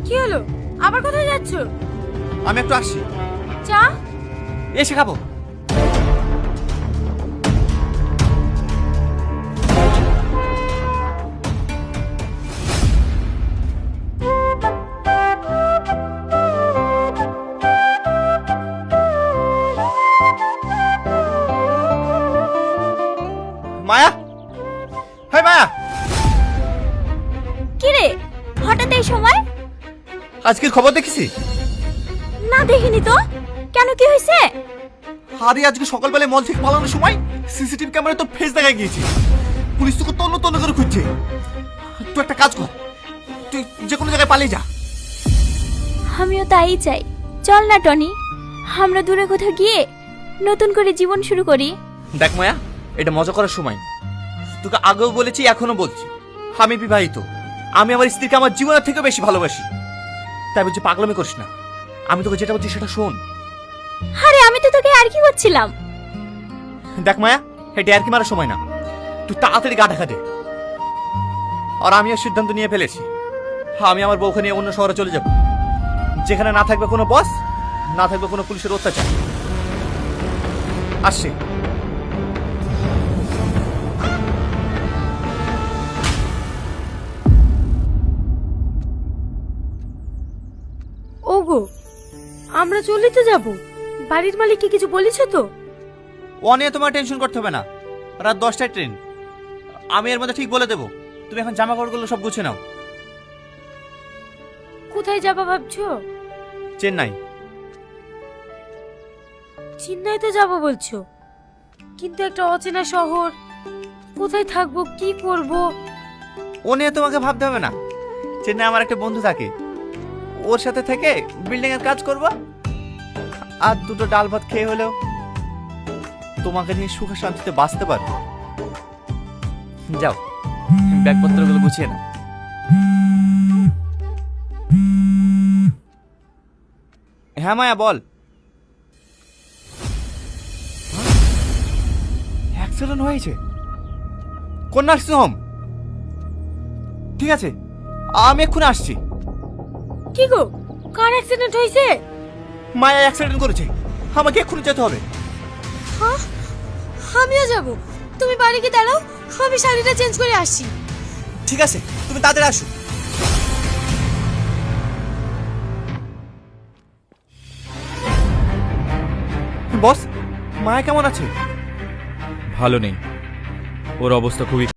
কি হলো? আবার কোথায় যাচ্ছ? আমি একটু আসছি। চা? এসে খাবো। মায়া, হ্যাঁ মায়া, কি রে হঠাৎ এই সময়? আজকের খবর দেখেছি? না দেখিনি তো। কেন, কি হয়েছে? আরে আজকে সকালবেলায় মল থেকে পালানোর সময় সিসিটিভি ক্যামেরায় তোর ফেস দেখা গিয়েছে। পুলিশ তোকে তন্ন তন্ন করে খুঁজছে। তুই একটা কাজ কর, তুই যে কোনো জায়গায় পালিয়ে যা। আমিও তাই চাই। চল না টনি, আমরা দূরে কোথাও গিয়ে নতুন করে জীবন শুরু করি। দেখ মায়া, এটা মজা করার সময়। তোকে আগেও বলেছি, এখনো বলছি, আমি বিবাহিত। আমি আমার স্ত্রীকে আমার জীবনের থেকে বেশি ভালোবাসি। তাই বলছি পাগলামি করিস না। আমি তোকে যেটা বলছি সেটা শোন। আরে আমি তো তোকে আর কি করছিলাম। দেখ মায়া, এটা আর কি মারার সময় না। তুই তাড়াতাড়ি গা ঢাকা দে। আর আমিও সিদ্ধান্ত নিয়ে ফেলেছি, আমি আমার বউকে নিয়ে অন্য শহরে চলে যাব, যেখানে না থাকবে কোনো বস, না থাকবে কোনো পুলিশের অত্যাচার। আসছি। ওগো, আমরা চলিতে যাব। বাড়ির মালিককে কিছু বলেছো তো? ও নিয়ে তোমার টেনশন করতে হবে না। রাত 10টায় ট্রেন, আমি এর মধ্যে ঠিক বলে দেবো। তুমি এখন জামা কাপড়গুলো সব গুছিয়ে নাও। কোথায় যাবা ভাবছো? চেন্নাই। চেন্নাই তো যাবো বলছো, কিন্তু একটা অচেনা শহর, কোথায় থাকবো, কি করব? ও নিয়ে তোমাকে ভাবতে হবে না। চেন্নাই আমার একটা বন্ধু থাকে, ওর সাথে থেকে বিল্ডিং এর কাজ করব, আর দুটো ডাল ভাত খেয়ে হলেও তোমাকে নিয়ে সুখে শান্তিতে বাঁচতে পারবো। যাও, ব্যাগপত্রগুলো গুছিয়ে নাও। হ্যাঁ মায়া, বল। অ্যাক্সিডেন্ট হয়েছে? কোন নার্সিং হোম? ঠিক আছে, আমি এক্ষুনি আসছি। কি গো, কার অ্যাক্সিডেন্ট হয়েছে? মায়া অ্যাক্সিডেন্ট করেছে, আমাকে এক্ষুনি যেতে হবে। হ্যাঁ, আমিও যাব। তুমি বাড়ি গিয়ে দাঁড়াও, আমি শাড়িটা চেঞ্জ করে আসছি। ঠিক আছে, তুমি তাড়াতাড়ি আসো। বস, মায়া কেমন আছে? ভালো নেই, ওর অবস্থা খুবই